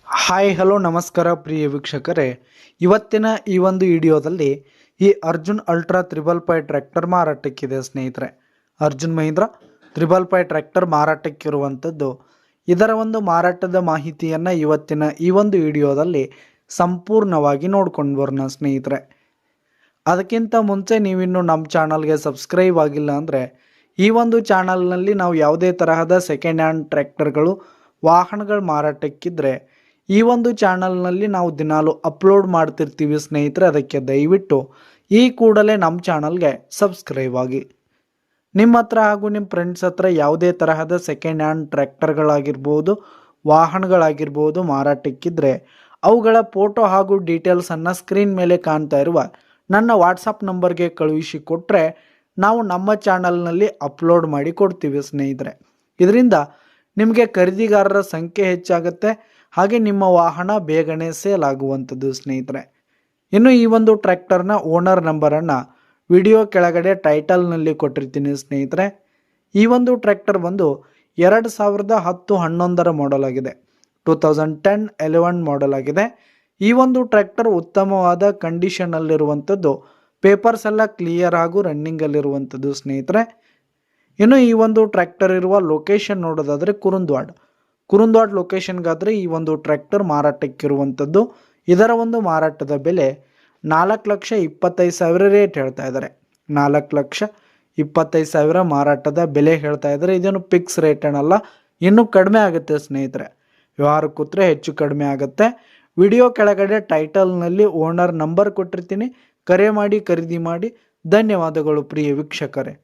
Hi hello ನಮಸ್ಕಾರ ಪ್ರಿಯ ವೀಕ್ಷಕರೇ, ಇವತ್ತಿನ ಈ ಒಂದು ವಿಡಿಯೋದಲ್ಲಿ ಈ ಅರ್ಜುನ್ ಅಲ್ಟ್ರಾ 555 ಟ್ರ್ಯಾಕ್ಟರ್ ಮಾರಾಟಕ್ಕಿದೆ ಸ್ನೇಹಿತರೆ. ಅರ್ಜುನ್ ಮಹೀಂದ್ರ 555 ಟ್ರ್ಯಾಕ್ಟರ್ ಮಾರಾಟಕ್ಕಿರುವಂಥದ್ದು. ಇದರ ಒಂದು ಮಾರಾಟದ ಮಾಹಿತಿಯನ್ನು ಇವತ್ತಿನ ಈ ಒಂದು ವಿಡಿಯೋದಲ್ಲಿ ಸಂಪೂರ್ಣವಾಗಿ ನೋಡ್ಕೊಂಡು ಬರೋಣ ಸ್ನೇಹಿತರೆ. ಅದಕ್ಕಿಂತ ಮುಂಚೆ ನೀವಿನ್ನು ನಮ್ಮ ಚಾನಲ್ಗೆ ಸಬ್ಸ್ಕ್ರೈಬ್ ಆಗಿಲ್ಲ ಅಂದರೆ ಈ ಒಂದು ಚಾನಲ್ನಲ್ಲಿ ನಾವು ಯಾವುದೇ ತರಹದ ಸೆಕೆಂಡ್ ಹ್ಯಾಂಡ್ ಟ್ರ್ಯಾಕ್ಟರ್ಗಳು ವಾಹನಗಳು ಮಾರಾಟಕ್ಕಿದ್ರೆ ಈ ಒಂದು ಚಾನಲ್ನಲ್ಲಿ ನಾವು ದಿನಾಲು ಅಪ್ಲೋಡ್ ಮಾಡ್ತಿರ್ತೀವಿ ಸ್ನೇಹಿತರೆ. ಅದಕ್ಕೆ ದಯವಿಟ್ಟು ಈ ಕೂಡಲೇ ನಮ್ಮ ಚಾನಲ್ಗೆ ಸಬ್ಸ್ಕ್ರೈಬ್ ಆಗಿ. ನಿಮ್ಮ ಹತ್ರ ಹಾಗೂ ನಿಮ್ಮ ಫ್ರೆಂಡ್ಸ್ ಹತ್ರ ಯಾವುದೇ ತರಹದ ಸೆಕೆಂಡ್ ಹ್ಯಾಂಡ್ ಟ್ರ್ಯಾಕ್ಟರ್ಗಳಾಗಿರ್ಬೋದು, ವಾಹನಗಳಾಗಿರ್ಬೋದು ಮಾರಾಟಕ್ಕಿದ್ರೆ ಅವುಗಳ ಫೋಟೋ ಹಾಗೂ ಡೀಟೇಲ್ಸನ್ನು ಸ್ಕ್ರೀನ್ ಮೇಲೆ ಕಾಣ್ತಾ ಇರುವ ನನ್ನ ವಾಟ್ಸಪ್ ನಂಬರ್ಗೆ ಕಳುಹಿಸಿ ಕೊಟ್ಟರೆ ನಾವು ನಮ್ಮ ಚಾನಲ್ನಲ್ಲಿ ಅಪ್ಲೋಡ್ ಮಾಡಿ ಕೊಡ್ತೀವಿ ಸ್ನೇಹಿತರೆ. ಇದರಿಂದ ನಿಮಗೆ ಖರೀದಿಗಾರರ ಸಂಖ್ಯೆ ಹೆಚ್ಚಾಗುತ್ತೆ, ಹಾಗೆ ನಿಮ್ಮ ವಾಹನ ಬೇಗನೆ ಸೇಲ್ ಆಗುವಂಥದ್ದು ಸ್ನೇಹಿತರೆ. ಇನ್ನು ಈ ಒಂದು ಟ್ರ್ಯಾಕ್ಟರ್ನ ಓನರ್ ನಂಬರನ್ನು ವಿಡಿಯೋ ಕೆಳಗಡೆ ಟೈಟಲ್ನಲ್ಲಿ ಕೊಟ್ಟಿರ್ತೀನಿ ಸ್ನೇಹಿತರೆ. ಈ ಒಂದು ಟ್ರ್ಯಾಕ್ಟರ್ ಬಂದು 2010-11 ಮಾಡೆಲ್ ಆಗಿದೆ. 2010-11 ಮಾಡೆಲ್ ಆಗಿದೆ. ಈ ಒಂದು ಟ್ರ್ಯಾಕ್ಟರ್ ಉತ್ತಮವಾದ ಕಂಡೀಷನಲ್ಲಿರುವಂಥದ್ದು, ಪೇಪರ್ಸ್ ಎಲ್ಲ ಕ್ಲಿಯರ್ ಹಾಗೂ ರನ್ನಿಂಗಲ್ಲಿರುವಂಥದ್ದು ಸ್ನೇಹಿತರೆ. ಇನ್ನು ಈ ಒಂದು ಟ್ರ್ಯಾಕ್ಟರ್ ಇರುವ ಲೊಕೇಶನ್ ನೋಡೋದಾದರೆ ಕುರುಂದ್ವಾಡ್ ಲೊಕೇಶನ್ಗಾದರೆ ಈ ಒಂದು ಟ್ರ್ಯಾಕ್ಟರ್ ಮಾರಾಟಕ್ಕಿರುವಂಥದ್ದು. ಇದರ ಒಂದು ಮಾರಾಟದ ಬೆಲೆ 4,25,000 ರೇಟ್ ಹೇಳ್ತಾ ಇದ್ದಾರೆ. 4,25,000 ಮಾರಾಟದ ಬೆಲೆ ಹೇಳ್ತಾ ಇದ್ದಾರೆ. ಇದೇನು ಫಿಕ್ಸ್ ರೇಟ್ ಏನಲ್ಲ, ಇನ್ನೂ ಕಡಿಮೆ ಆಗುತ್ತೆ ಸ್ನೇಹಿತರೆ. ವ್ಯವಹಾರ ಕೂತ್ರೆ ಹೆಚ್ಚು ಕಡಿಮೆ ಆಗುತ್ತೆ. ವಿಡಿಯೋ ಕೆಳಗಡೆ ಟೈಟಲ್ನಲ್ಲಿ ಓನರ್ ನಂಬರ್ ಕೊಟ್ಟಿರ್ತೀನಿ, ಕರೆ ಮಾಡಿ ಖರೀದಿ ಮಾಡಿ. ಧನ್ಯವಾದಗಳು ಪ್ರಿಯ ವೀಕ್ಷಕರೇ.